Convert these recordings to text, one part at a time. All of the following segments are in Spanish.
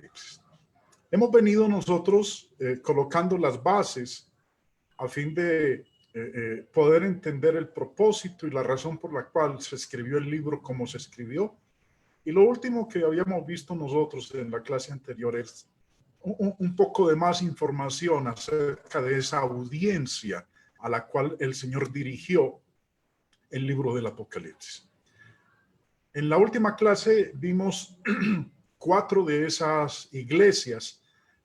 Apocalipsis. Hemos venido nosotros colocando las bases a fin de poder entender el propósito y la razón por la cual se escribió el libro como se escribió. Y lo último que habíamos visto nosotros en la clase anterior es un poco de más información acerca de esa audiencia a la cual el Señor dirigió el libro del Apocalipsis. En la última clase vimos 4 de esas iglesias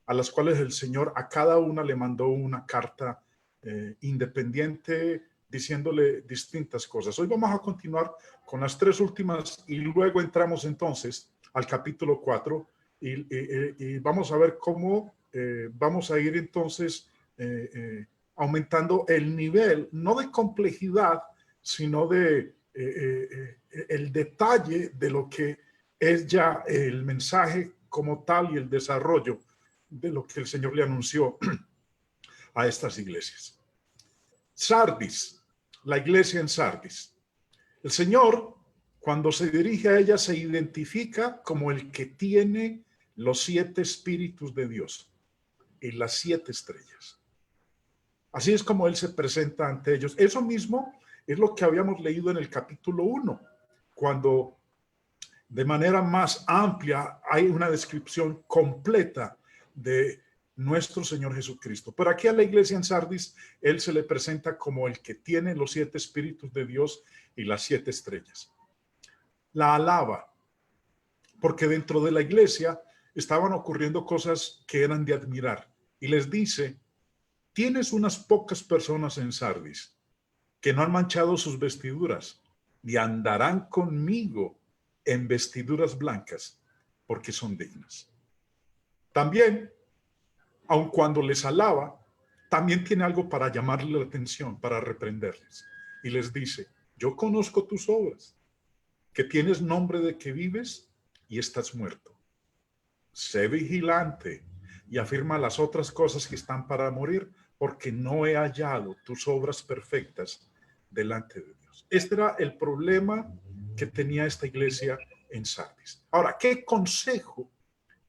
a las cuales el Señor a cada una le mandó una carta independiente diciéndole distintas cosas. Hoy vamos a continuar con las 3 últimas y luego entramos entonces al capítulo 4 y vamos a ver cómo vamos a ir entonces aumentando el nivel, no de complejidad, sino de el detalle de lo que es ya el mensaje como tal y el desarrollo de lo que el Señor le anunció a estas iglesias. Sardis, la iglesia en Sardis. El Señor, cuando se dirige a ella, se identifica como el que tiene los 7 espíritus de Dios y las 7 estrellas. Así es como Él se presenta ante ellos. Eso mismo es lo que habíamos leído en el capítulo 1, cuando de manera más amplia hay una descripción completa de nuestro Señor Jesucristo. Pero aquí a la iglesia en Sardis, Él se le presenta como el que tiene los 7 espíritus de Dios y las 7 estrellas. La alaba, porque dentro de la iglesia estaban ocurriendo cosas que eran de admirar. Y les dice, tienes unas pocas personas en Sardis que no han manchado sus vestiduras y andarán conmigo en vestiduras blancas porque son dignas. También, aun cuando les alaba, también tiene algo para llamarle la atención, para reprenderles. Y les dice, yo conozco tus obras, que tienes nombre de que vives y estás muerto. Sé vigilante y afirma las otras cosas que están para morir, porque no he hallado tus obras perfectas delante de Dios. Este era el problema que tenía esta iglesia en Sardis. Ahora, ¿qué consejo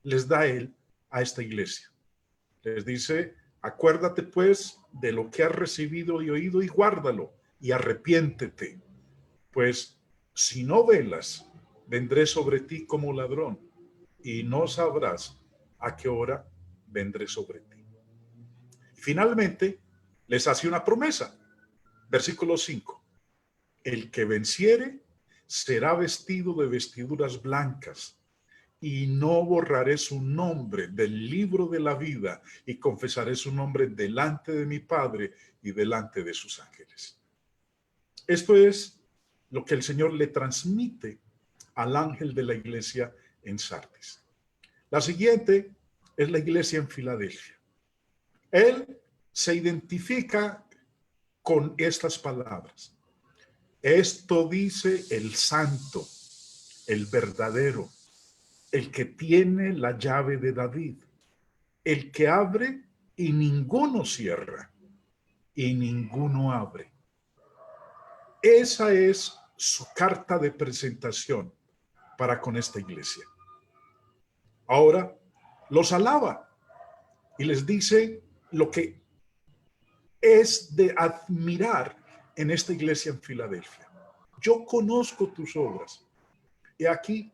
les da él a esta iglesia? Les dice, acuérdate pues de lo que has recibido y oído y guárdalo y arrepiéntete, pues si no velas, vendré sobre ti como ladrón y no sabrás a qué hora vendré sobre ti. Y finalmente, les hace una promesa. Versículo 5. El que venciere será vestido de vestiduras blancas y no borraré su nombre del libro de la vida y confesaré su nombre delante de mi Padre y delante de sus ángeles. Esto es lo que el Señor le transmite al ángel de la iglesia en Sardis. La siguiente es la iglesia en Filadelfia. Él se identifica con estas palabras. Esto dice el santo, el verdadero, el que tiene la llave de David, el que abre y ninguno cierra, y ninguno abre. Esa es su carta de presentación para con esta iglesia. Ahora los alaba y les dice lo que es de admirar en esta iglesia en Filadelfia. Yo conozco tus obras y aquí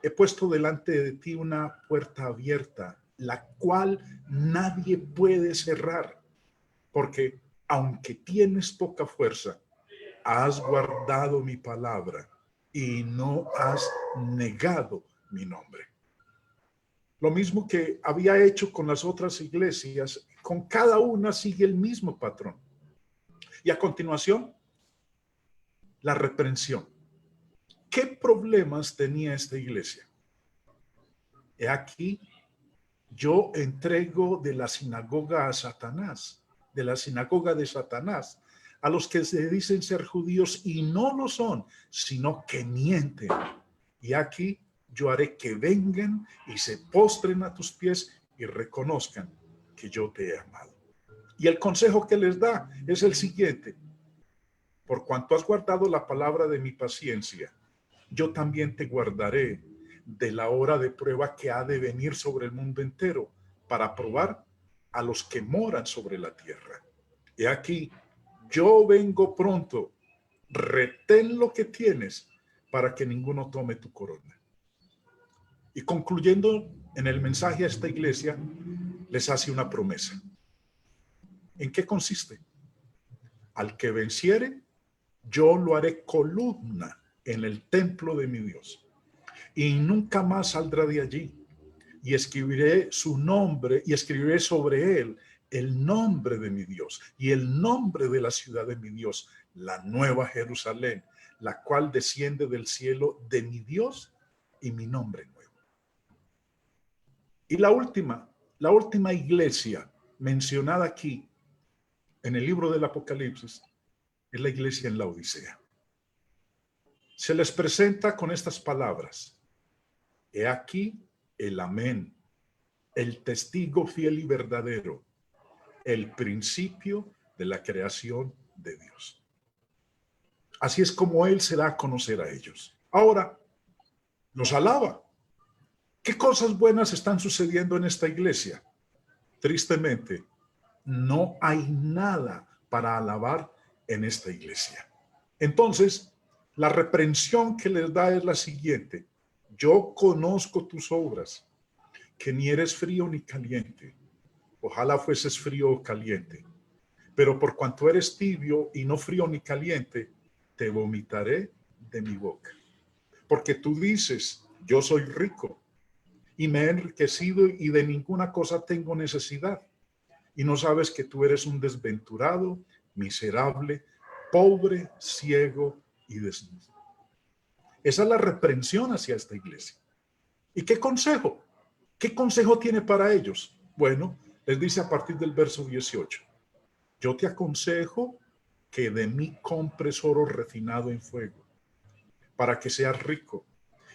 he puesto delante de ti una puerta abierta, la cual nadie puede cerrar, porque aunque tienes poca fuerza, has guardado mi palabra y no has negado mi nombre. Lo mismo que había hecho con las otras iglesias, con cada una sigue el mismo patrón. Y a continuación, la reprensión. ¿Qué problemas tenía esta iglesia? He aquí, yo entrego de la sinagoga a Satanás, de la sinagoga de Satanás, a los que se dicen ser judíos y no lo son, sino que mienten. Y aquí yo haré que vengan y se postren a tus pies y reconozcan que yo te he amado. Y el consejo que les da es el siguiente. Por cuanto has guardado la palabra de mi paciencia, yo también te guardaré de la hora de prueba que ha de venir sobre el mundo entero para probar a los que moran sobre la tierra. He aquí, yo vengo pronto, retén lo que tienes para que ninguno tome tu corona. Y concluyendo en el mensaje a esta iglesia, les hace una promesa. ¿En qué consiste? Al que venciere, yo lo haré columna en el templo de mi Dios, y nunca más saldrá de allí. Y escribiré su nombre, y escribiré sobre él el nombre de mi Dios y el nombre de la ciudad de mi Dios, la nueva Jerusalén, la cual desciende del cielo de mi Dios, y mi nombre nuevo. Y la última iglesia mencionada aquí en el libro del Apocalipsis es la iglesia en la Odisea. Se les presenta con estas palabras: he aquí el amén, el testigo fiel y verdadero, el principio de la creación de Dios. Así es como él se da a conocer a ellos. Ahora, los alaba. ¿Qué cosas buenas están sucediendo en esta iglesia? Tristemente, no hay nada para alabar en esta iglesia. Entonces, la reprensión que les da es la siguiente: yo conozco tus obras, que ni eres frío ni caliente. Ojalá fueses frío o caliente. Pero por cuanto eres tibio y no frío ni caliente, te vomitaré de mi boca. Porque tú dices, yo soy rico y me he enriquecido y de ninguna cosa tengo necesidad. Y no sabes que tú eres un desventurado, miserable, pobre, ciego y desnudo. Esa es la reprensión hacia esta iglesia. ¿Y qué consejo? ¿Qué consejo tiene para ellos? Bueno, les dice a partir del verso 18. Yo te aconsejo que de mí compres oro refinado en fuego, para que seas rico,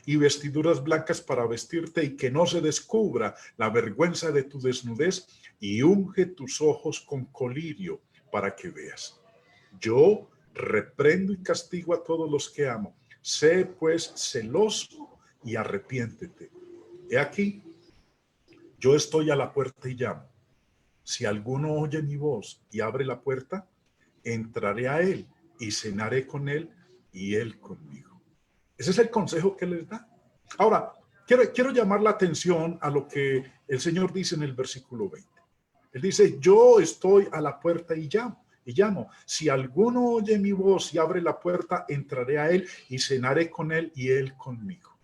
y vestiduras blancas para vestirte, y que no se descubra la vergüenza de tu desnudez, y unge tus ojos con colirio para que veas. Yo reprendo y castigo a todos los que amo. Sé pues celoso y arrepiéntete. He aquí, yo estoy a la puerta y llamo. Si alguno oye mi voz y abre la puerta, entraré a él y cenaré con él y él conmigo. Ese es el consejo que les da. Ahora, quiero llamar la atención a lo que el Señor dice en el versículo 20. Él dice, yo estoy a la puerta y llamo. Si alguno oye mi voz y abre la puerta, entraré a él y cenaré con él y él conmigo.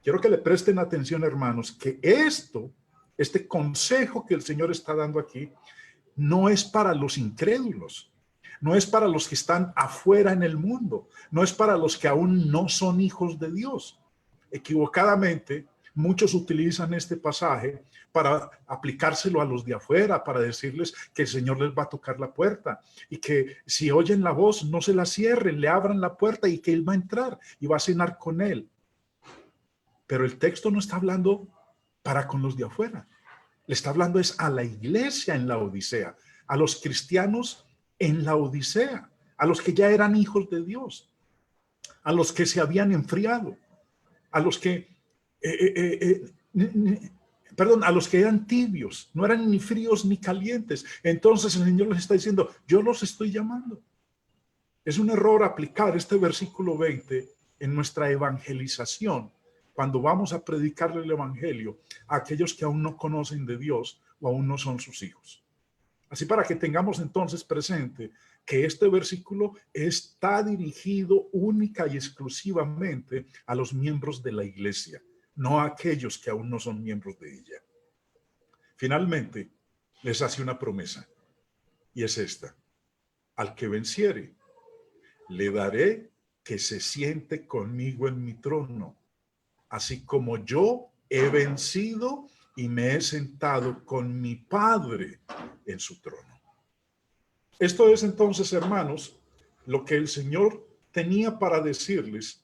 Quiero que le presten atención, hermanos, que este consejo que el Señor está dando aquí, no es para los incrédulos, no es para los que están afuera en el mundo, no es para los que aún no son hijos de Dios. Equivocadamente, muchos utilizan este pasaje para aplicárselo a los de afuera, para decirles que el Señor les va a tocar la puerta y que si oyen la voz no se la cierren, le abran la puerta y que Él va a entrar y va a cenar con Él. Pero el texto no está hablando para con los de afuera. Le está hablando es a la iglesia en la Odisea, a los cristianos en la Odisea, a los que ya eran hijos de Dios, a los que se habían enfriado, a los que, a los que eran tibios, no eran ni fríos ni calientes. Entonces el Señor les está diciendo, yo los estoy llamando. Es un error aplicar este versículo 20 en nuestra evangelización, cuando vamos a predicarle el evangelio a aquellos que aún no conocen de Dios o aún no son sus hijos. Así para que tengamos entonces presente que este versículo está dirigido única y exclusivamente a los miembros de la iglesia, no a aquellos que aún no son miembros de ella. Finalmente, les hace una promesa, y es esta: al que venciere, le daré que se siente conmigo en mi trono, así como yo he vencido y me he sentado con mi Padre en su trono. Esto es entonces, hermanos, lo que el Señor tenía para decirles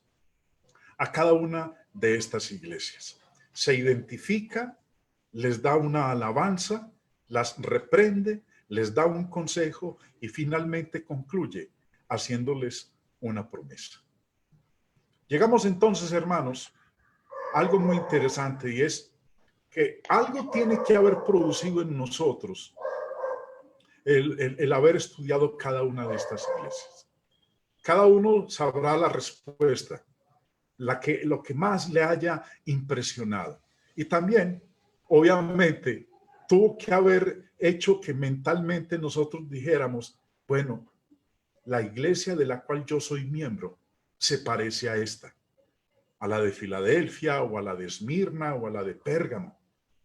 a cada una de estas iglesias. Se identifica, les da una alabanza, las reprende, les da un consejo y finalmente concluye haciéndoles una promesa. Llegamos entonces, hermanos, algo muy interesante, y es que algo tiene que haber producido en nosotros el haber estudiado cada una de estas iglesias. Cada uno sabrá la respuesta, lo que más le haya impresionado. Y también, obviamente, tuvo que haber hecho que mentalmente nosotros dijéramos, bueno, la iglesia de la cual yo soy miembro se parece a esta, a la de Filadelfia o a la de Esmirna o a la de Pérgamo,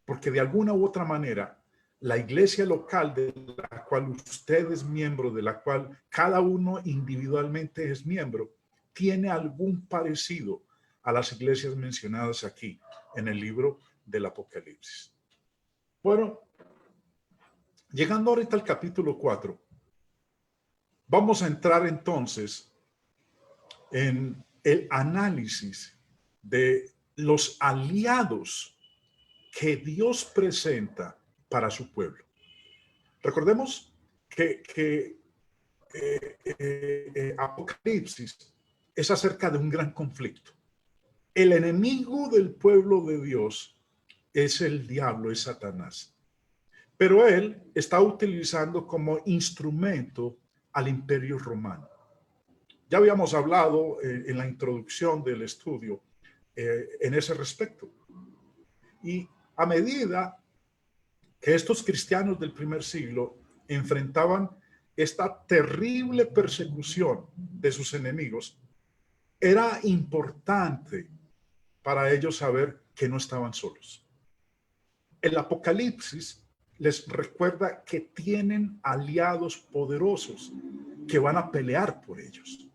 porque de alguna u otra manera la iglesia local de la cual usted es miembro, de la cual cada uno individualmente es miembro, tiene algún parecido a las iglesias mencionadas aquí en el libro del Apocalipsis. Bueno, llegando ahorita al capítulo 4, vamos a entrar entonces en el análisis de los aliados que Dios presenta para su pueblo. Recordemos que Apocalipsis es acerca de un gran conflicto. El enemigo del pueblo de Dios es el diablo, es Satanás. Pero él está utilizando como instrumento al imperio romano. Ya habíamos hablado en la introducción del estudio en ese respecto. Y a medida que estos cristianos del primer siglo enfrentaban esta terrible persecución de sus enemigos, era importante para ellos saber que no estaban solos. El Apocalipsis les recuerda que tienen aliados poderosos que van a pelear por ellos.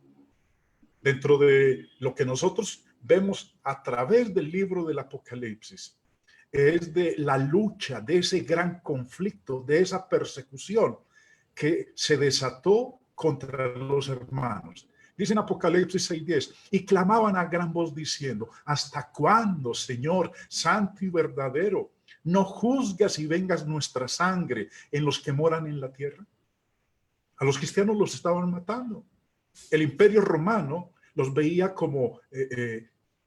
Dentro de lo que nosotros vemos a través del libro del Apocalipsis, es de la lucha, de ese gran conflicto, de esa persecución que se desató contra los hermanos. Dice en Apocalipsis 6:10, y clamaban a gran voz diciendo, ¿hasta cuándo, Señor, santo y verdadero, no juzgas y vengas nuestra sangre en los que moran en la tierra? A los cristianos los estaban matando. El imperio romano los veía como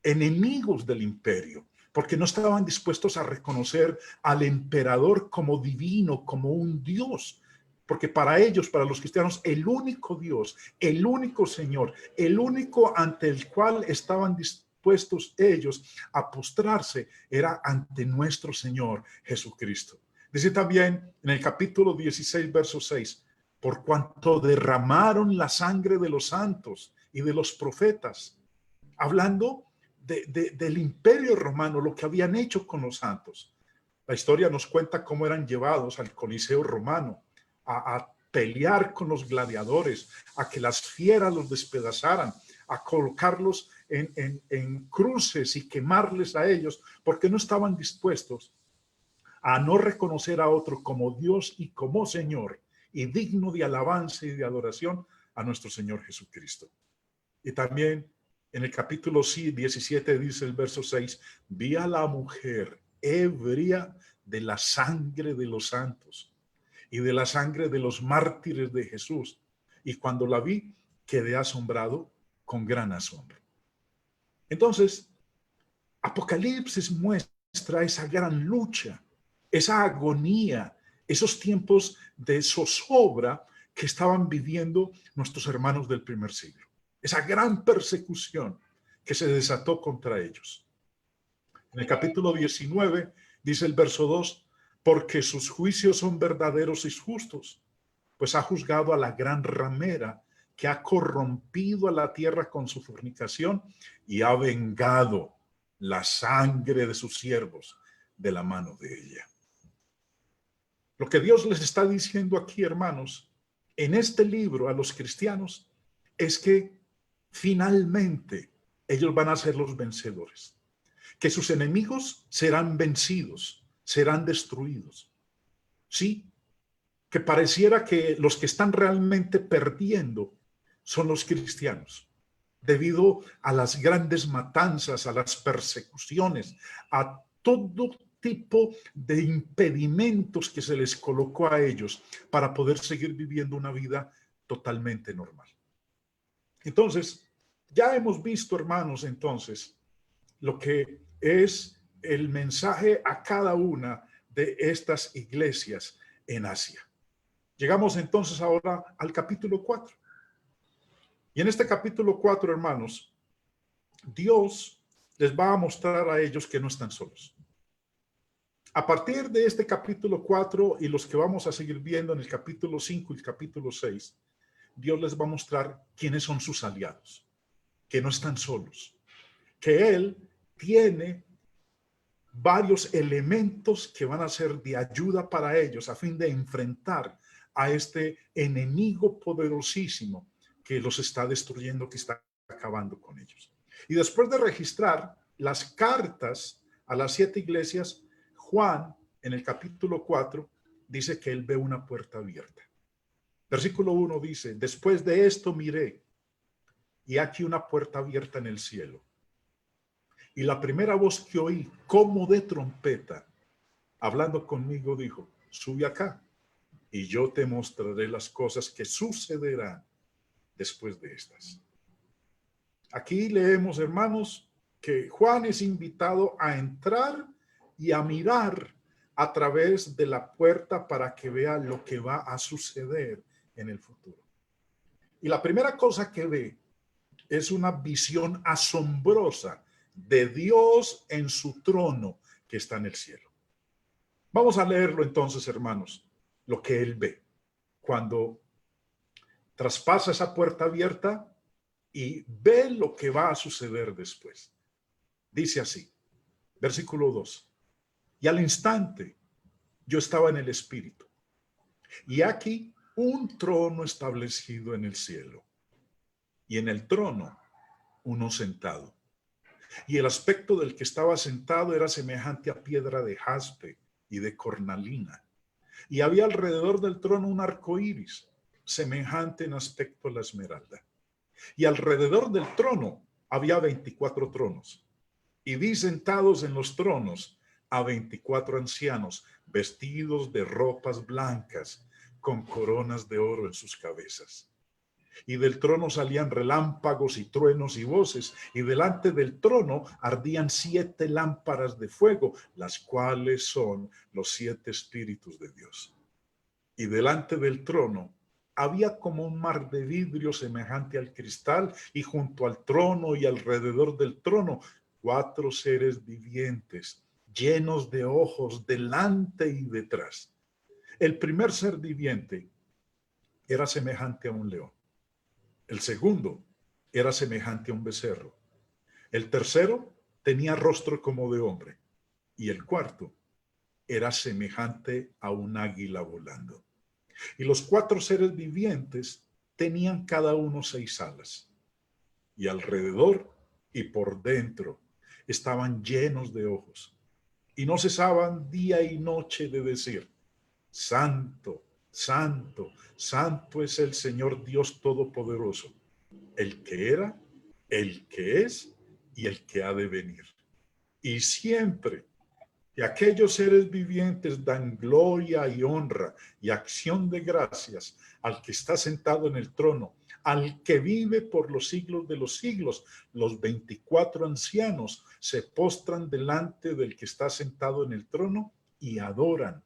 enemigos del imperio, porque no estaban dispuestos a reconocer al emperador como divino, como un Dios. Porque para ellos, para los cristianos, el único Dios, el único Señor, el único ante el cual estaban dispuestos ellos a postrarse era ante nuestro Señor Jesucristo. Dice también en el capítulo 16, verso 6, por cuanto derramaron la sangre de los santos y de los profetas, hablando del imperio romano, lo que habían hecho con los santos. La historia nos cuenta cómo eran llevados al Coliseo romano a pelear con los gladiadores, a que las fieras los despedazaran, a colocarlos en cruces y quemarles a ellos, porque no estaban dispuestos a no reconocer a otro como Dios y como Señor, y digno de alabanza y de adoración a nuestro Señor Jesucristo. Y también en el capítulo 17 dice el verso 6, vi a la mujer ebria de la sangre de los santos y de la sangre de los mártires de Jesús. Y cuando la vi, quedé asombrado con gran asombro. Entonces, Apocalipsis muestra esa gran lucha, esa agonía, esos tiempos de zozobra que estaban viviendo nuestros hermanos del primer siglo. Esa gran persecución que se desató contra ellos. En el capítulo 19 dice el verso 2, porque sus juicios son verdaderos y justos, pues ha juzgado a la gran ramera que ha corrompido a la tierra con su fornicación y ha vengado la sangre de sus siervos de la mano de ella. Lo que Dios les está diciendo aquí, hermanos, en este libro a los cristianos, es que finalmente ellos van a ser los vencedores, que sus enemigos serán vencidos, serán destruidos. Sí, que pareciera que los que están realmente perdiendo son los cristianos, debido a las grandes matanzas, a las persecuciones, a todo tipo de impedimentos que se les colocó a ellos para poder seguir viviendo una vida totalmente normal. Entonces, ya hemos visto, hermanos, entonces, lo que es el mensaje a cada una de estas iglesias en Asia. Llegamos entonces ahora al capítulo 4. Y en este capítulo 4, hermanos, Dios les va a mostrar a ellos que no están solos. A partir de este capítulo 4 y los que vamos a seguir viendo en el capítulo 5 y el capítulo 6, Dios les va a mostrar quiénes son sus aliados, que no están solos, que Él tiene varios elementos que van a ser de ayuda para ellos a fin de enfrentar a este enemigo poderosísimo que los está destruyendo, que está acabando con ellos. Y después de registrar las cartas a las 7 iglesias, Juan, en el capítulo 4, dice que él ve una puerta abierta. Versículo 1 dice, después de esto miré, y aquí una puerta abierta en el cielo. Y la primera voz que oí, como de trompeta, hablando conmigo, dijo, sube acá, y yo te mostraré las cosas que sucederán después de estas. Aquí leemos, hermanos, que Juan es invitado a entrar y a mirar a través de la puerta para que vea lo que va a suceder en el futuro. Y la primera cosa que ve es una visión asombrosa de Dios en su trono que está en el cielo. Vamos a leerlo entonces, hermanos, lo que él ve cuando traspasa esa puerta abierta y ve lo que va a suceder después. Dice así, versículo 2. Y al instante yo estaba en el Espíritu, y aquí un trono establecido en el cielo, y en el trono uno sentado. Y el aspecto del que estaba sentado era semejante a piedra de jaspe y de cornalina. Y había alrededor del trono un arco iris, semejante en aspecto a la esmeralda. Y alrededor del trono había 24 tronos. Y vi sentados en los tronos a 24 ancianos, vestidos de ropas blancas, con coronas de oro en sus cabezas. Y del trono salían relámpagos y truenos y voces, y delante del trono ardían 7 lámparas de fuego, las cuales son los 7 espíritus de Dios. Y delante del trono había como un mar de vidrio semejante al cristal, y junto al trono y alrededor del trono 4 seres vivientes, llenos de ojos delante y detrás. El primer ser viviente era semejante a un león. El segundo era semejante a un becerro. El tercero tenía rostro como de hombre. Y el cuarto era semejante a un águila volando. Y los 4 seres vivientes tenían cada uno 6 alas. Y alrededor y por dentro estaban llenos de ojos. Y no cesaban día y noche de decir, Santo, Santo, Santo es el Señor Dios Todopoderoso, el que era, el que es y el que ha de venir. Y siempre que aquellos seres vivientes dan gloria y honra y acción de gracias al que está sentado en el trono, al que vive por los siglos de los siglos, los 24 ancianos se postran delante del que está sentado en el trono y adoran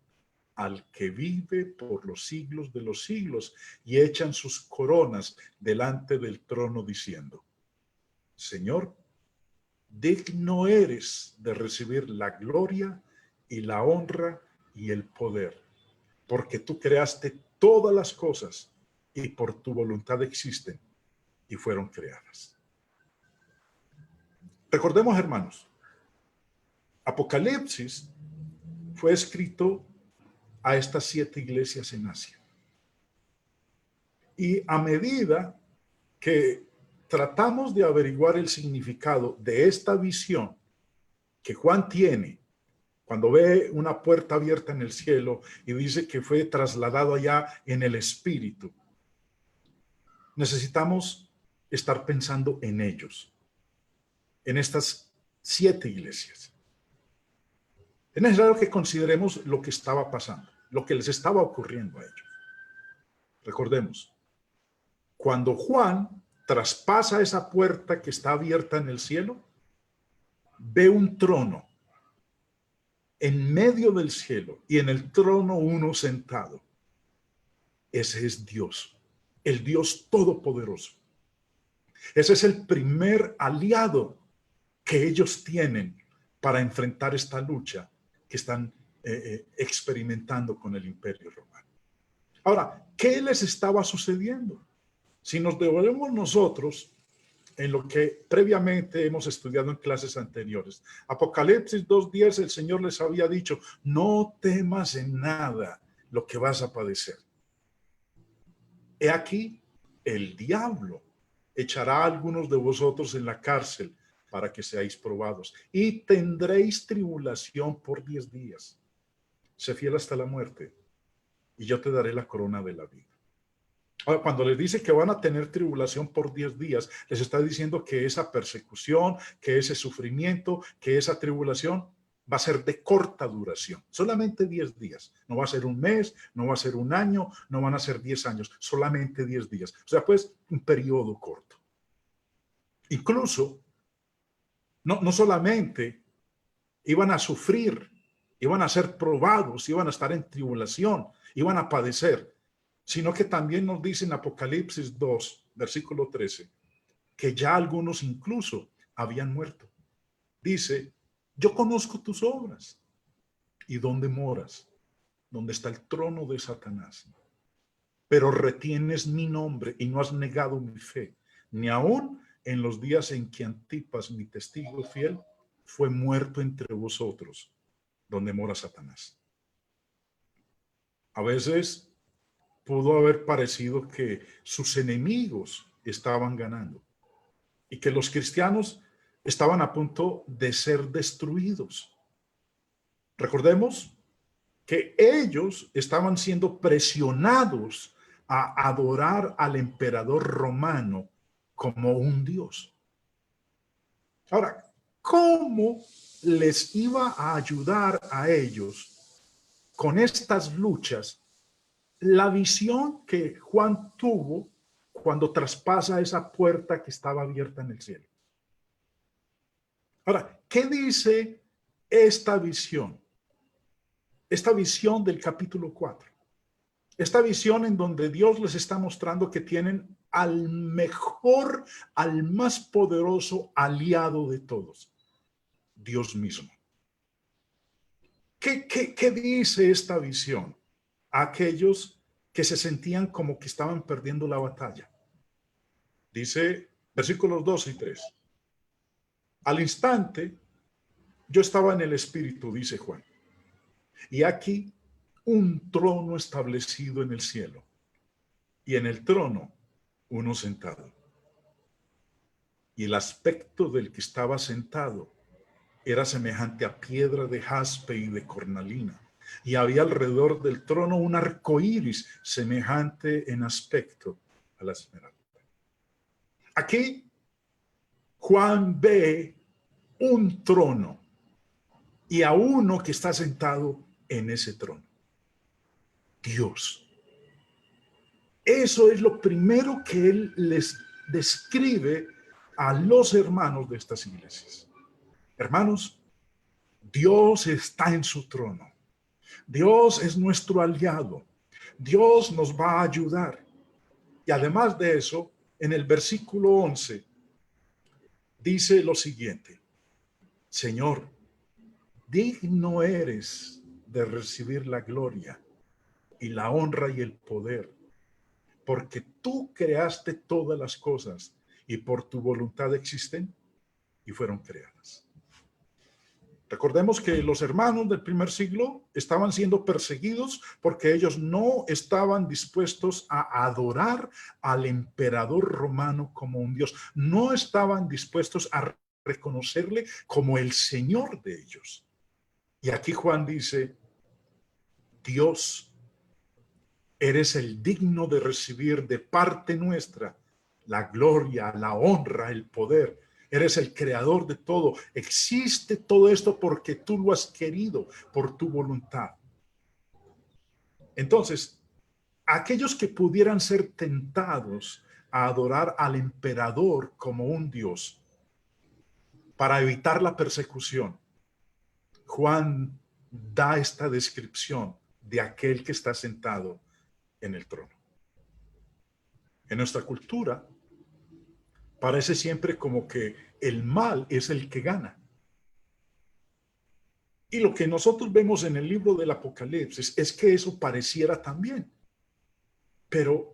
al que vive por los siglos de los siglos, y echan sus coronas delante del trono diciendo, Señor, digno eres de recibir la gloria y la honra y el poder, porque tú creaste todas las cosas y por tu voluntad existen y fueron creadas. Recordemos, hermanos, Apocalipsis fue escrito a estas 7 iglesias en Asia. Y a medida que tratamos de averiguar el significado de esta visión que Juan tiene cuando ve una puerta abierta en el cielo y dice que fue trasladado allá en el espíritu, necesitamos estar pensando en ellos, en estas 7 iglesias. Es necesario que consideremos lo que estaba pasando, lo que les estaba ocurriendo a ellos. Recordemos, cuando Juan traspasa esa puerta que está abierta en el cielo, ve un trono en medio del cielo y en el trono uno sentado. Ese es Dios, el Dios todopoderoso. Ese es el primer aliado que ellos tienen para enfrentar esta lucha que están experimentando con el Imperio Romano. Ahora, ¿qué les estaba sucediendo? Si nos devolvemos nosotros en lo que previamente hemos estudiado en clases anteriores, Apocalipsis 2:10, el Señor les había dicho, no temas en nada lo que vas a padecer. He aquí, el diablo echará a algunos de vosotros en la cárcel para que seáis probados y tendréis tribulación por 10 días. Sé fiel hasta la muerte y yo te daré la corona de la vida. Ahora, cuando les dice que van a tener tribulación por 10 días, les está diciendo que esa persecución, que ese sufrimiento, que esa tribulación va a ser de corta duración, solamente 10 días. No va a ser un mes, no va a ser un año, no van a ser 10 años, solamente 10 días. O sea, pues un periodo corto. Incluso, no solamente iban a sufrir, iban a ser probados, iban a estar en tribulación, iban a padecer, sino que también nos dice en Apocalipsis 2, versículo 13, que ya algunos incluso habían muerto. Dice, yo conozco tus obras y dónde moras, donde está el trono de Satanás. Pero retienes mi nombre y no has negado mi fe, ni aún en los días en que Antipas, mi testigo fiel, fue muerto entre vosotros, donde mora Satanás. A veces pudo haber parecido que sus enemigos estaban ganando y que los cristianos estaban a punto de ser destruidos. Recordemos que ellos estaban siendo presionados a adorar al emperador romano como un dios. Ahora, ¿cómo les iba a ayudar a ellos con estas luchas la visión que Juan tuvo cuando traspasa esa puerta que estaba abierta en el cielo? Ahora, ¿qué dice esta visión? Esta visión del capítulo 4. Esta visión en donde Dios les está mostrando que tienen al mejor, al más poderoso aliado de todos, Dios mismo. ¿Qué dice esta visión a aquellos que se sentían como que estaban perdiendo la batalla? Dice versículos 2 y 3. Al instante, yo estaba en el Espíritu, dice Juan, y aquí un trono establecido en el cielo, y en el trono uno sentado. Y el aspecto del que estaba sentado era semejante a piedra de jaspe y de cornalina, y había alrededor del trono un arco iris semejante en aspecto a la esmeralda. Aquí Juan ve un trono y a uno que está sentado en ese trono. Dios. Eso es lo primero que él les describe a los hermanos de estas iglesias. Hermanos, Dios está en su trono. Dios es nuestro aliado. Dios nos va a ayudar. Y además de eso, en el versículo 11, dice lo siguiente: Señor, digno eres de recibir la gloria y la honra y el poder, porque tú creaste todas las cosas y por tu voluntad existen y fueron creadas. Recordemos que los hermanos del primer siglo estaban siendo perseguidos porque ellos no estaban dispuestos a adorar al emperador romano como un dios. No estaban dispuestos a reconocerle como el Señor de ellos. Y aquí Juan dice, Dios, eres el digno de recibir de parte nuestra la gloria, la honra, el poder. Eres el creador de todo. Existe todo esto porque tú lo has querido, por tu voluntad. Entonces, aquellos que pudieran ser tentados a adorar al emperador como un dios, para evitar la persecución, Juan da esta descripción de aquel que está sentado en el trono. En nuestra cultura parece siempre como que el mal es el que gana. Y lo que nosotros vemos en el libro del Apocalipsis es que eso pareciera también. Pero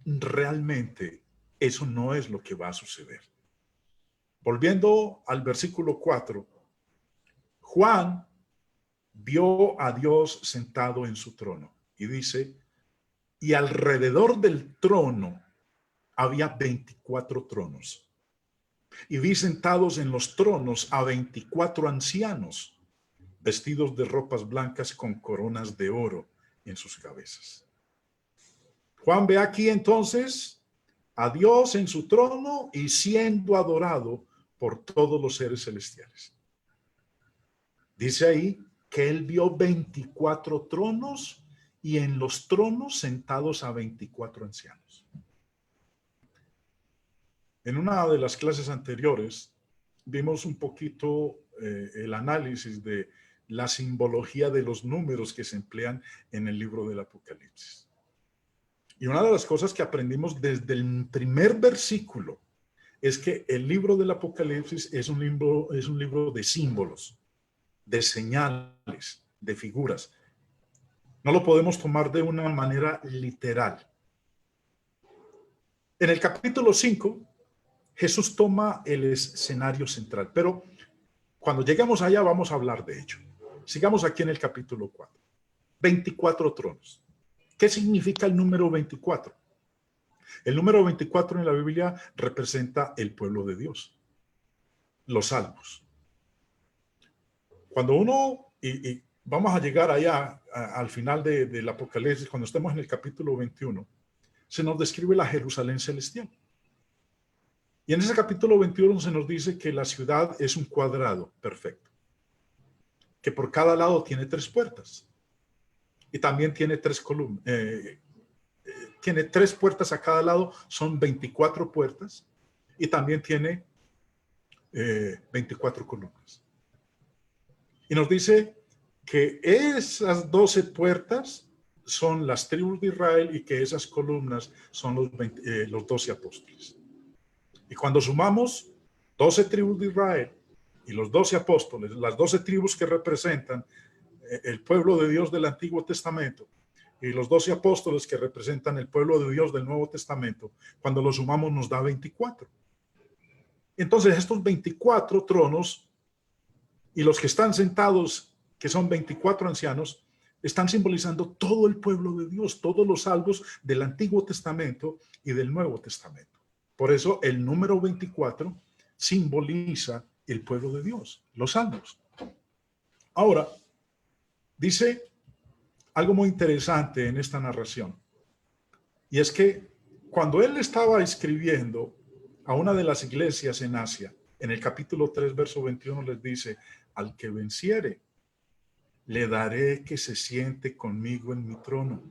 realmente eso no es lo que va a suceder. Volviendo al versículo 4, Juan vio a Dios sentado en su trono y dice, y alrededor del trono había 24 tronos. Y vi sentados en los tronos a 24 ancianos, vestidos de ropas blancas con coronas de oro en sus cabezas. Juan ve aquí entonces a Dios en su trono y siendo adorado por todos los seres celestiales. Dice ahí que él vio 24 tronos y en los tronos sentados a 24 ancianos. En una de las clases anteriores vimos un poquito el análisis de la simbología de los números que se emplean en el libro del Apocalipsis. Y una de las cosas que aprendimos desde el primer versículo es que el libro del Apocalipsis es un libro de símbolos, de señales, de figuras. No lo podemos tomar de una manera literal. En el capítulo 5, Jesús toma el escenario central, pero cuando lleguemos allá vamos a hablar de ello. Sigamos aquí en el capítulo 4. 24 tronos. ¿Qué significa el número 24? El número 24 en la Biblia representa el pueblo de Dios, los salvos. Cuando uno, y vamos a llegar allá al final del Apocalipsis, cuando estemos en el capítulo 21, se nos describe la Jerusalén celestial. Y en ese capítulo 21 se nos dice que la ciudad es un cuadrado perfecto, que por cada lado tiene 3 puertas y también tiene 3 columnas. Tiene 3 puertas a cada lado, son 24 puertas y también tiene 24 columnas. Y nos dice que esas 12 puertas son las tribus de Israel y que esas columnas son los 12 apóstoles. Y cuando sumamos 12 tribus de Israel y los 12 apóstoles, las 12 tribus que representan el pueblo de Dios del Antiguo Testamento y los 12 apóstoles que representan el pueblo de Dios del Nuevo Testamento, cuando los sumamos nos da 24. Entonces estos 24 tronos y los que están sentados, que son 24 ancianos, están simbolizando todo el pueblo de Dios, todos los salvos del Antiguo Testamento y del Nuevo Testamento. Por eso el número 24 simboliza el pueblo de Dios, los salvos. Ahora, dice algo muy interesante en esta narración, y es que cuando él estaba escribiendo a una de las iglesias en Asia, en el capítulo 3, verso 21, les dice, al que venciere, le daré que se siente conmigo en mi trono,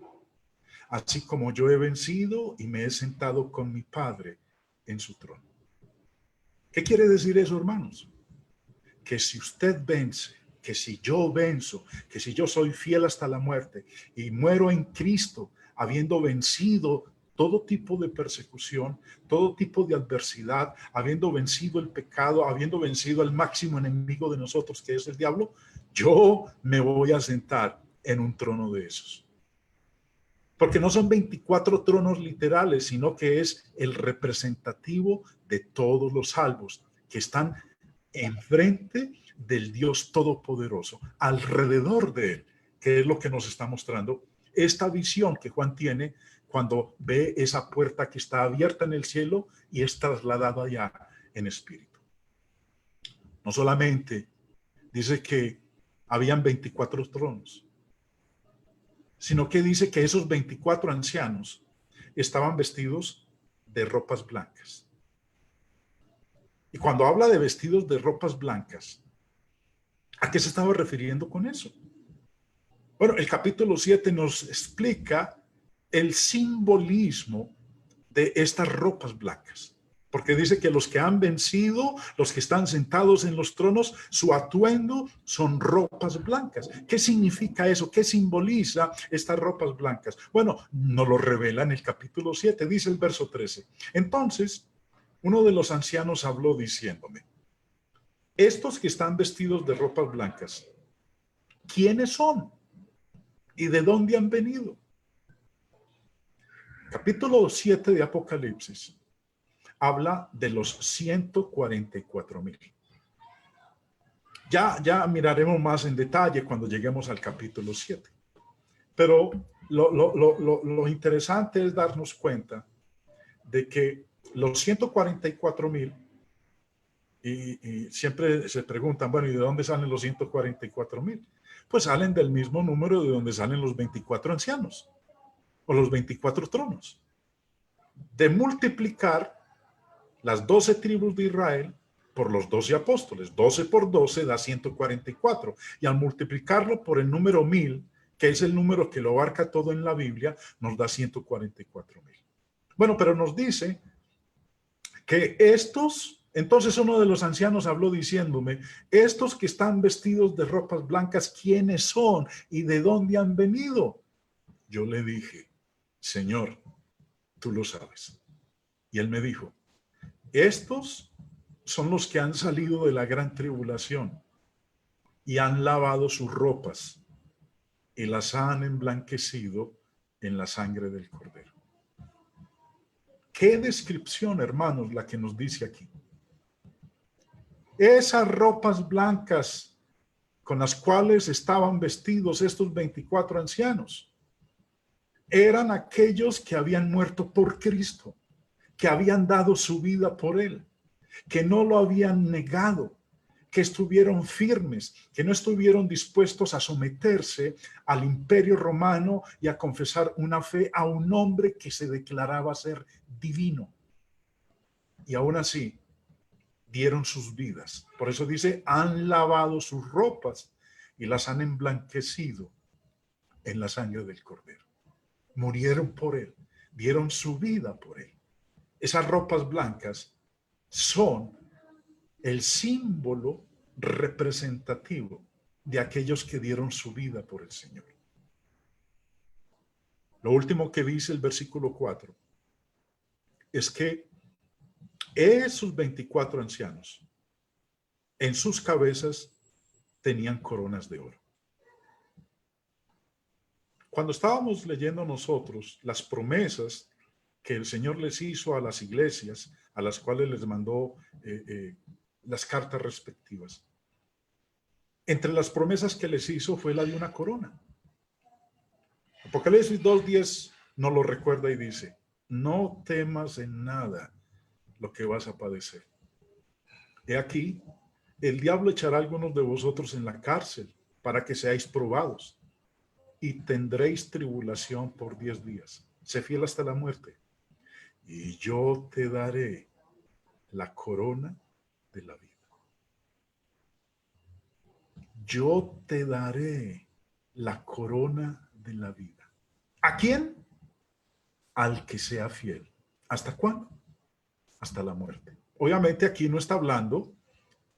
así como yo he vencido y me he sentado con mi Padre en su trono. ¿Qué quiere decir eso, hermanos? Que si usted vence, que si yo venzo, que si yo soy fiel hasta la muerte y muero en Cristo, habiendo vencido todo tipo de persecución, todo tipo de adversidad, habiendo vencido el pecado, habiendo vencido al máximo enemigo de nosotros, que es el diablo, yo me voy a sentar en un trono de esos. Porque no son 24 tronos literales, sino que es el representativo de todos los salvos que están enfrente del Dios Todopoderoso, alrededor de él, que es lo que nos está mostrando esta visión que Juan tiene cuando ve esa puerta que está abierta en el cielo y es trasladada allá en espíritu. No solamente dice que habían 24 tronos, sino que dice que esos 24 ancianos estaban vestidos de ropas blancas. Y cuando habla de vestidos de ropas blancas, ¿a qué se estaba refiriendo con eso? Bueno, el capítulo 7 nos explica el simbolismo de estas ropas blancas. Porque dice que los que han vencido, los que están sentados en los tronos, su atuendo son ropas blancas. ¿Qué significa eso? ¿Qué simboliza estas ropas blancas? Bueno, nos lo revela en el capítulo 7, dice el verso 13. Entonces, uno de los ancianos habló diciéndome, estos que están vestidos de ropas blancas, ¿quiénes son? ¿Y de dónde han venido? Capítulo 7 de Apocalipsis habla de los 144,000. Ya miraremos más en detalle cuando lleguemos al capítulo 7. Pero lo interesante es darnos cuenta de que los 144,000, y siempre se preguntan, bueno, ¿y de dónde salen los 144,000? Pues salen del mismo número de donde salen los 24 ancianos o los 24 tronos. De multiplicar las 12 tribus de Israel por los 12 apóstoles. 12 por 12 da 144. Y al multiplicarlo por el número 1000, que es el número que lo abarca todo en la Biblia, nos da 144,000. Bueno, pero nos dice que estos, entonces uno de los ancianos habló diciéndome, estos que están vestidos de ropas blancas, ¿quiénes son y de dónde han venido? Yo le dije, Señor, tú lo sabes. Y él me dijo, estos son los que han salido de la gran tribulación y han lavado sus ropas y las han emblanquecido en la sangre del Cordero. Qué descripción, hermanos, la que nos dice aquí. Esas ropas blancas con las cuales estaban vestidos estos 24 ancianos eran aquellos que habían muerto por Cristo, que habían dado su vida por él, que no lo habían negado, que estuvieron firmes, que no estuvieron dispuestos a someterse al imperio romano y a confesar una fe a un hombre que se declaraba ser divino. Y aún así, dieron sus vidas. Por eso dice, han lavado sus ropas y las han emblanquecido en la sangre del Cordero. Murieron por él, dieron su vida por él. Esas ropas blancas son el símbolo representativo de aquellos que dieron su vida por el Señor. Lo último que dice el versículo 4 es que esos 24 ancianos en sus cabezas tenían coronas de oro. Cuando estábamos leyendo nosotros las promesas que el Señor les hizo a las iglesias, a las cuales les mandó las cartas respectivas, entre las promesas que les hizo fue la de una corona. Apocalipsis 2:10 nos lo recuerda y dice, no temas en nada lo que vas a padecer. He aquí, el diablo echará a algunos de vosotros en la cárcel para que seáis probados y tendréis tribulación por 10 días. Sé fiel hasta la muerte y yo te daré la corona de la vida. Yo te daré la corona de la vida. ¿A quién? Al que sea fiel. ¿Hasta cuándo? Hasta la muerte. Obviamente aquí no está hablando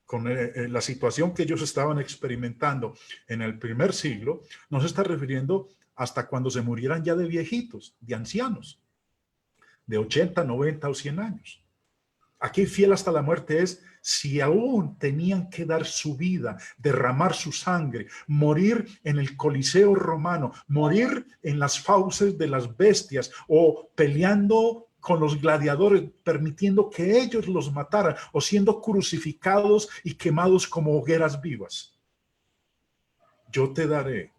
con la situación que ellos estaban experimentando en el primer siglo, no se está refiriendo hasta cuando se murieran ya de viejitos, de ancianos, de 80, 90 o 100 años. Aquí fiel hasta la muerte es si aún tenían que dar su vida, derramar su sangre, morir en el Coliseo romano, morir en las fauces de las bestias o peleando con los gladiadores, permitiendo que ellos los mataran o siendo crucificados y quemados como hogueras vivas. Yo te daré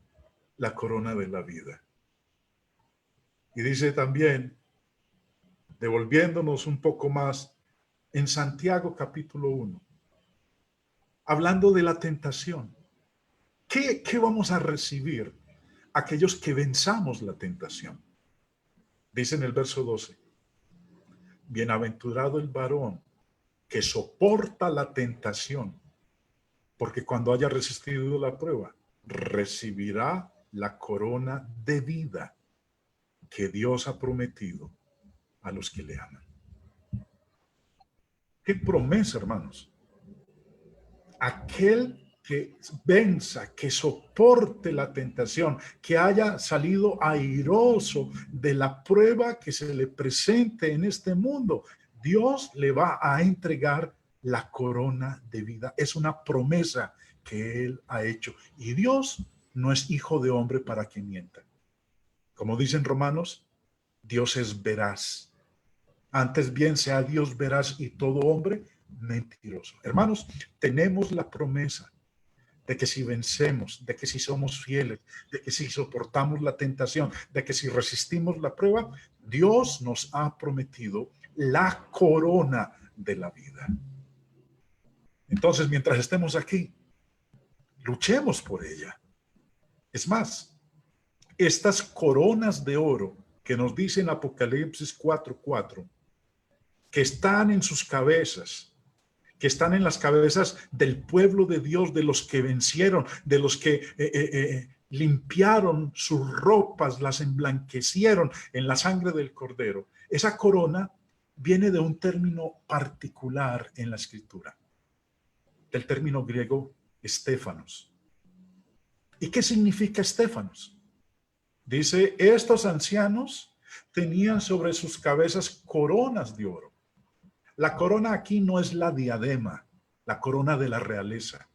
la corona de la vida. Y dice también, devolviéndonos un poco más, en Santiago capítulo 1, hablando de la tentación. ¿Qué vamos a recibir aquellos que venzamos la tentación? Dice en el verso 12, bienaventurado el varón que soporta la tentación, porque cuando haya resistido la prueba, recibirá la corona de vida que Dios ha prometido a los que le aman. Qué promesa, hermanos. Aquel que venza, que soporte la tentación, que haya salido airoso de la prueba que se le presente en este mundo, Dios le va a entregar la corona de vida. Es una promesa que Él ha hecho. Y Dios no es hijo de hombre para que mienta. Como dicen Romanos, Dios es veraz. Antes bien sea Dios veraz y todo hombre mentiroso. Hermanos, tenemos la promesa de que si vencemos, de que si somos fieles, de que si soportamos la tentación, de que si resistimos la prueba, Dios nos ha prometido la corona de la vida. Entonces, mientras estemos aquí, luchemos por ella. Es más, estas coronas de oro que nos dice en Apocalipsis 4:4, que están en sus cabezas, que están en las cabezas del pueblo de Dios, de los que vencieron, de los que limpiaron sus ropas, las emblanquecieron en la sangre del Cordero. Esa corona viene de un término particular en la Escritura, del término griego estéfanos. ¿Y qué significa estéfanos? Dice, estos ancianos tenían sobre sus cabezas coronas de oro. La corona aquí no es la diadema, la corona de la realeza,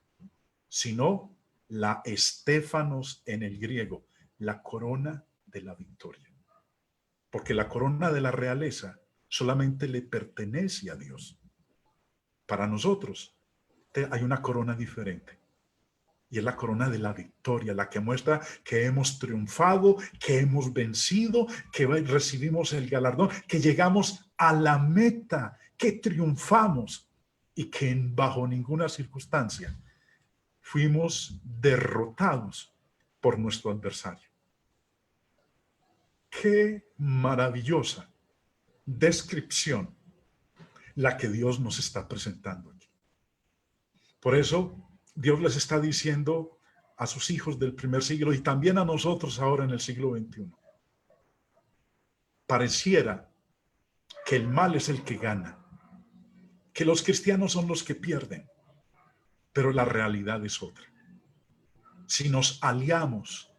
sino la estéfanos en el griego, la corona de la victoria. Porque la corona de la realeza solamente le pertenece a Dios. Para nosotros hay una corona diferente. Y es la corona de la victoria, la que muestra que hemos triunfado, que hemos vencido, que recibimos el galardón, que llegamos a la meta, que triunfamos y que bajo ninguna circunstancia fuimos derrotados por nuestro adversario. Qué maravillosa descripción la que Dios nos está presentando aquí. Por eso Dios les está diciendo a sus hijos del primer siglo y también a nosotros ahora en el siglo XXI. Pareciera que el mal es el que gana, que los cristianos son los que pierden, pero la realidad es otra. Si nos aliamos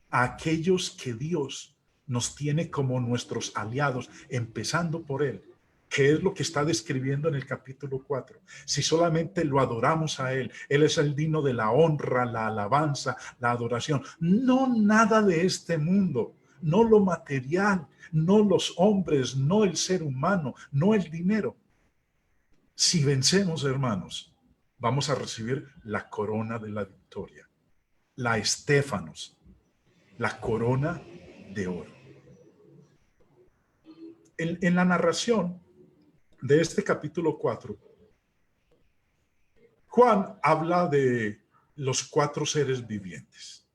a aquellos que Dios nos tiene como nuestros aliados, empezando por Él, que es lo que está describiendo en el capítulo 4. Si solamente lo adoramos a Él, Él es el digno de la honra, la alabanza, la adoración. No nada de este mundo, no lo material, no los hombres, no el ser humano, no el dinero. Si vencemos, hermanos, vamos a recibir la corona de la victoria, la estéfanos, la corona de oro. En la narración de este capítulo 4, Juan habla de los 4 seres vivientes.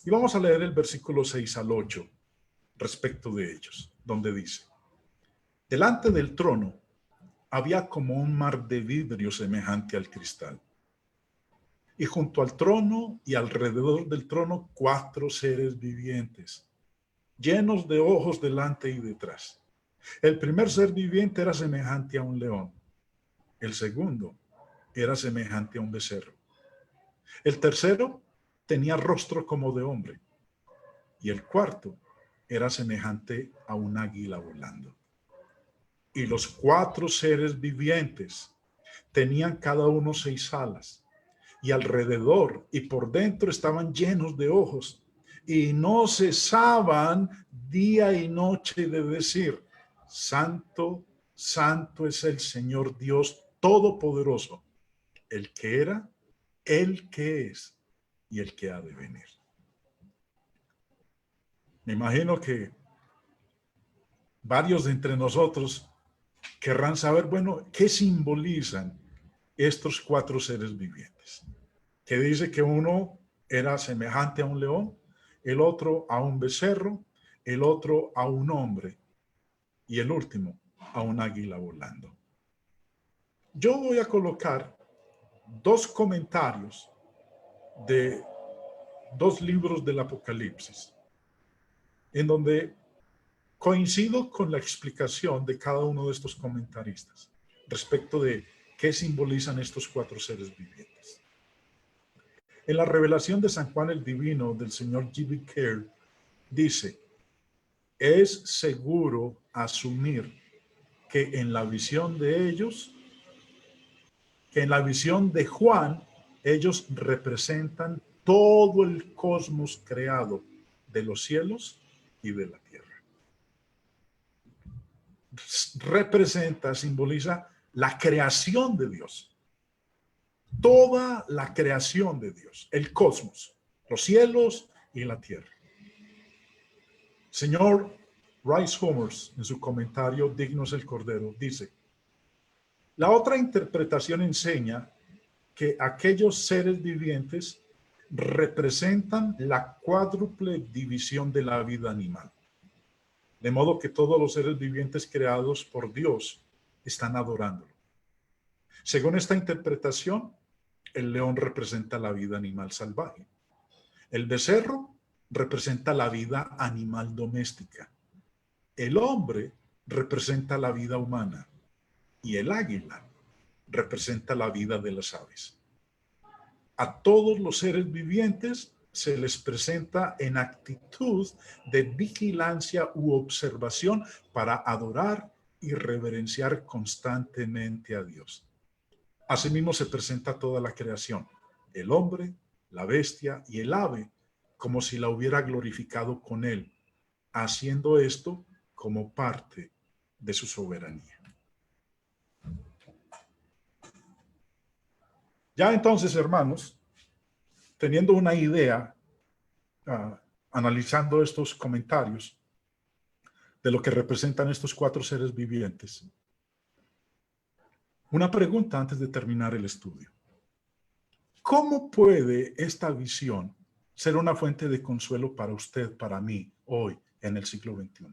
Y vamos a leer el versículo 6 al 8 respecto de ellos, donde dice, delante del trono había como un mar de vidrio semejante al cristal. Y junto al trono y alrededor del trono 4 seres vivientes, llenos de ojos delante y detrás. El primer ser viviente era semejante a un león. El segundo era semejante a un becerro. El tercero tenía rostro como de hombre. Y el cuarto era semejante a un águila volando. Y los 4 seres vivientes tenían cada uno 6 alas. Y alrededor y por dentro estaban llenos de ojos. Y no cesaban día y noche de decir, Santo, Santo es el Señor Dios Todopoderoso, el que era, el que es y el que ha de venir. Me imagino que varios de entre nosotros querrán saber, bueno, ¿qué simbolizan estos 4 seres vivientes? Que dice que uno era semejante a un león, el otro a un becerro, el otro a un hombre y el último a un águila volando. Yo voy a colocar 2 comentarios de 2 libros del Apocalipsis, en donde coincido con la explicación de cada uno de estos comentaristas. respecto de qué simbolizan estos cuatro seres vivientes. En la revelación de San Juan el Divino del señor G.B. Kerr dice: es seguro asumir que en la visión de ellos, que en la visión de Juan, ellos representan todo el cosmos creado de los cielos y de la tierra. Representa, simboliza la creación de Dios. Toda la creación de Dios, el cosmos, los cielos y la tierra. Señor Rice Homers, en su comentario Digno es el Cordero, dice: la otra interpretación enseña que aquellos seres vivientes representan la cuádruple división de la vida animal. De modo que todos los seres vivientes creados por Dios están adorándolo. Según esta interpretación, el león representa la vida animal salvaje. El becerro representa la vida animal doméstica. El hombre representa la vida humana. Y el águila representa la vida de las aves. A todos los seres vivientes se les presenta en actitud de vigilancia u observación para adorar y reverenciar constantemente a Dios. Asimismo se presenta toda la creación, el hombre, la bestia y el ave, como si la hubiera glorificado con él, haciendo esto como parte de su soberanía. Ya entonces, hermanos, teniendo una idea, analizando estos comentarios de lo que representan estos cuatro seres vivientes, una pregunta antes de terminar el estudio. ¿Cómo puede esta visión ser una fuente de consuelo para usted, para mí, hoy, en el siglo XXI?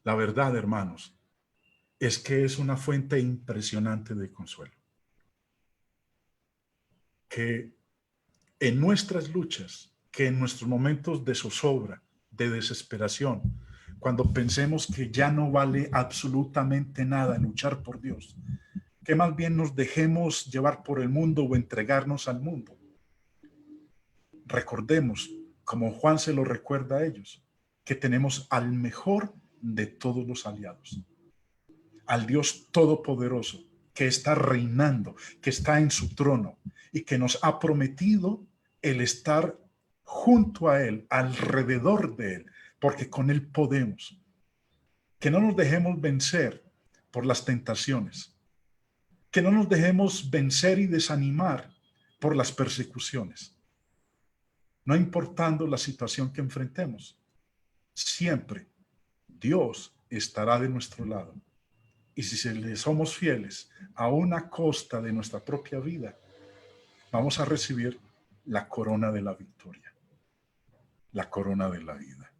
La verdad, hermanos, es que es una fuente impresionante de consuelo. Que en nuestras luchas, que en nuestros momentos de zozobra, de desesperación, cuando pensemos que ya no vale absolutamente nada luchar por Dios, que más bien nos dejemos llevar por el mundo o entregarnos al mundo. Recordemos, como Juan se lo recuerda a ellos, que tenemos al mejor de todos los aliados, al Dios Todopoderoso, que está reinando, que está en su trono y que nos ha prometido el estar junto a Él, alrededor de Él, porque con Él podemos. Que no nos dejemos vencer por las tentaciones, que no nos dejemos vencer y desanimar por las persecuciones. No importando la situación que enfrentemos, siempre Dios estará de nuestro lado. Y si le somos fieles a una costa de nuestra propia vida, vamos a recibir la corona de la victoria, la corona de la vida.